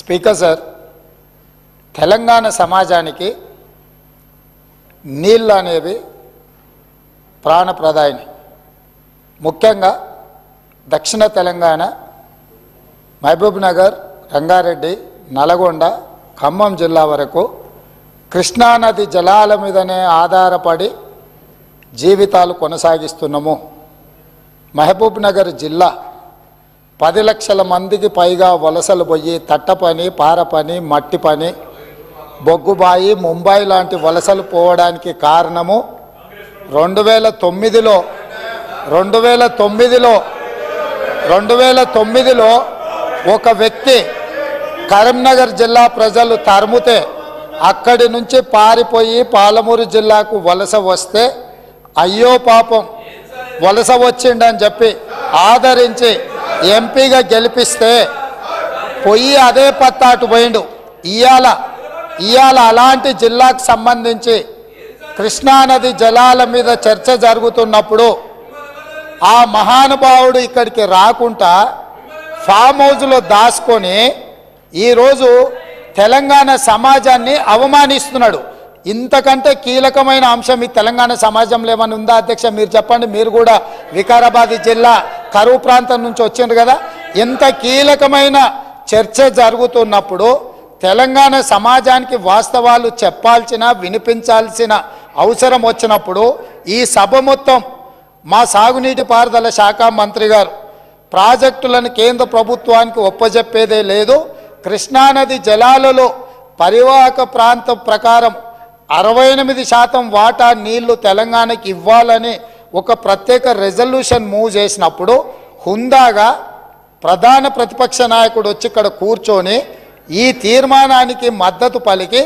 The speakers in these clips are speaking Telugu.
స్పీకర్ సార్, తెలంగాణ సమాజానికి నీళ్ళు అనేవి ప్రాణప్రదాయిని. ముఖ్యంగా దక్షిణ తెలంగాణ మహబూబ్ నగర్, రంగారెడ్డి, నల్గొండ, ఖమ్మం జిల్లా వరకు కృష్ణానది జలాల మీదనే ఆధారపడి జీవితాలు కొనసాగిస్తున్నాము. మహబూబ్ నగర్ జిల్లా 10 లక్షల మందికి పైగా వలసలు పోయి తట్ట పని, పార పని, మట్టి పని, బొగ్గుబాయి, ముంబై లాంటి వలసలు పోవడానికి కారణము 2009లో ఒక వ్యక్తి కరీంనగర్ జిల్లా ప్రజలు తరుముతే అక్కడి నుంచి పారిపోయి పాలమూరు జిల్లాకు వలస వస్తే అయ్యో పాపం వలస వచ్చిండని చెప్పి ఆదరించి ఎంపీగా గెలిపిస్తే పోయి అదే పత్తాటు పోయిండు. ఇవాళ అలాంటి జిల్లాకు సంబంధించి కృష్ణానది జలాల మీద చర్చ జరుగుతున్నప్పుడు ఆ మహానుభావుడు ఇక్కడికి రాకుండా ఫామ్ హౌస్లో దాచుకొని ఈరోజు తెలంగాణ సమాజాన్ని అవమానిస్తున్నాడు. ఇంతకంటే కీలకమైన అంశం ఈ తెలంగాణ సమాజంలో ఏమైనా ఉందా అధ్యక్ష? మీరు చెప్పండి. మీరు కూడా వికారాబాద్ జిల్లా కరువు ప్రాంతం నుంచి వచ్చిండ్రు కదా. ఇంత కీలకమైన చర్చ జరుగుతున్నప్పుడు తెలంగాణ సమాజానికి వాస్తవాలు చెప్పాల్సిన, వినిపించాల్సిన అవసరం వచ్చినప్పుడు ఈ సభ మొత్తం మా సాగునీటి పారుదల శాఖ మంత్రి గారు ప్రాజెక్టులను కేంద్ర ప్రభుత్వానికి ఒప్పజెప్పేదే లేదు, కృష్ణానది జలాలలో పరివాహక ప్రాంతం ప్రకారం 68% వాటా నీళ్లు తెలంగాణకి ఇవ్వాలని ఒక ప్రత్యేక రెజల్యూషన్ మూవ్ చేసినప్పుడు హుందాగా ప్రధాన ప్రతిపక్ష నాయకుడు వచ్చి ఇక్కడ కూర్చొని ఈ తీర్మానానికి మద్దతు పలికి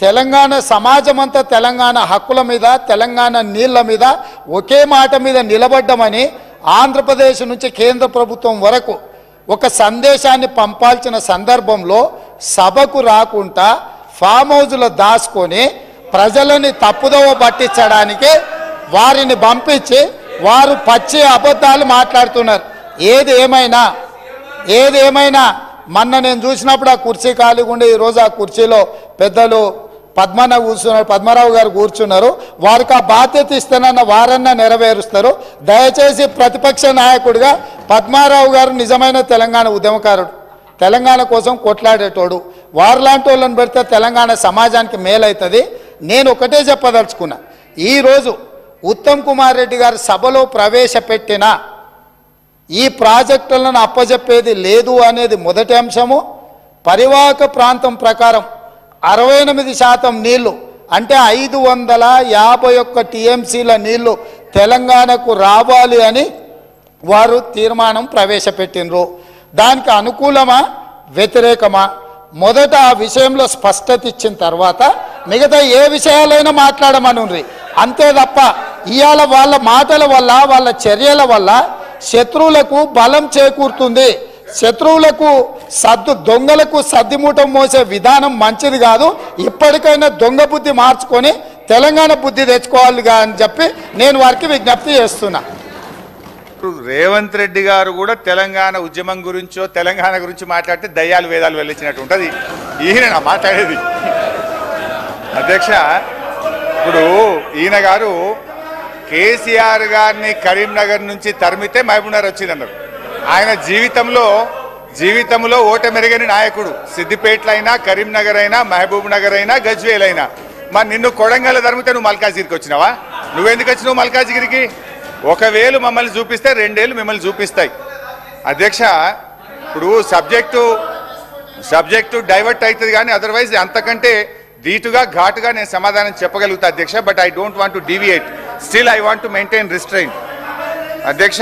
తెలంగాణ సమాజమంతా తెలంగాణ హక్కుల మీద, తెలంగాణ నీళ్ల మీద ఒకే మాట మీద నిలబడ్డమని ఆంధ్రప్రదేశ్ నుంచి కేంద్ర ప్రభుత్వం వరకు ఒక సందేశాన్ని పంపాల్సిన సందర్భంలో సభకు రాకుండా ఫామ్ హౌస్లో దాచుకొని ప్రజలని తప్పుదోవ పట్టించడానికి వారిని పంపించి వారు పచ్చి అబద్ధాలు మాట్లాడుతున్నారు. ఏది ఏమైనా మొన్న నేను చూసినప్పుడు ఆ కుర్చీ ఖాళీగా ఉండే ఈరోజు ఆ కుర్చీలో పెద్దలు పద్మరావు గారు కూర్చున్నారు. వారికి ఆ బాధ్యత ఇస్తానన్న వారన్నా నెరవేరుస్తారు. దయచేసి ప్రతిపక్ష నాయకుడిగా పద్మారావు గారు నిజమైన తెలంగాణ ఉద్యమకారుడు, తెలంగాణ కోసం కొట్లాడేటోడు. వారిలాంటి వాళ్ళని పెడితే తెలంగాణ సమాజానికి మేలవుతుంది. నేను ఒకటే చెప్పదలుచుకున్నా, ఈరోజు ఉత్తమ్ కుమార్ రెడ్డి గారు సభలో ప్రవేశపెట్టిన ఈ ప్రాజెక్టులను అప్పజెప్పేది లేదు అనేది మొదటి అంశము. పరివాహక ప్రాంతం ప్రకారం 68% నీళ్లు అంటే 551 టీఎంసీల నీళ్లు తెలంగాణకు రావాలి అని వారు తీర్మానం ప్రవేశపెట్టినరు. దానికి అనుకూలమా వ్యతిరేకమా మొదట ఆ విషయంలో స్పష్టత ఇచ్చిన తర్వాత మిగతా ఏ విషయాలైనా మాట్లాడమనుండ్రి. అంతే తప్ప ఇవాళ వాళ్ళ మాటల వల్ల, వాళ్ళ చర్యల వల్ల శత్రువులకు బలం చేకూరుతుంది. శత్రువులకు దొంగలకు సద్దిమూటం మోసే విధానం మంచిది కాదు. ఇప్పటికైనా దొంగ బుద్ధి మార్చుకొని తెలంగాణ బుద్ధి తెచ్చుకోవాలి అని చెప్పి నేను వారికి విజ్ఞప్తి చేస్తున్నా. రేవంత్ రెడ్డి గారు కూడా తెలంగాణ ఉద్యమం గురించో తెలంగాణ గురించి మాట్లాడితే దయ్యాలు వేదాలు వెళ్ళించినట్టు ఉంటుంది. ఈయన మాట్లాడేది అధ్యక్ష. ఇప్పుడు ఈయన గారు కేసీఆర్ గారిని కరీంనగర్ నుంచి తరిమితే మహబూబ్నగర్ వచ్చిందన్నారు. ఆయన జీవితంలో ఓటమెరుగని నాయకుడు. సిద్దిపేటలో అయినా, కరీంనగర్ అయినా, మహబూబ్ నగర్ అయినా, గజ్వేల్ అయినా. మరి నిన్ను కొడంగల్ తరిమితే నువ్వు మల్కాజిగిరికి వచ్చినావా? నువ్వెందుకు వచ్చినావు మల్కాజిగిరికి? ఒకవేళ మమ్మల్ని చూపిస్తే 2 ఏళ్ళు మిమ్మల్ని చూపిస్తాయి అధ్యక్ష. ఇప్పుడు సబ్జెక్టు డైవర్ట్ అవుతుంది కానీ అదర్వైజ్ అంతకంటే ధీటుగా ఘాటుగా నేను సమాధానం చెప్పగలుగుతా అధ్యక్ష. But I don't want to deviate. Still I want to maintain restrain అధ్యక్ష.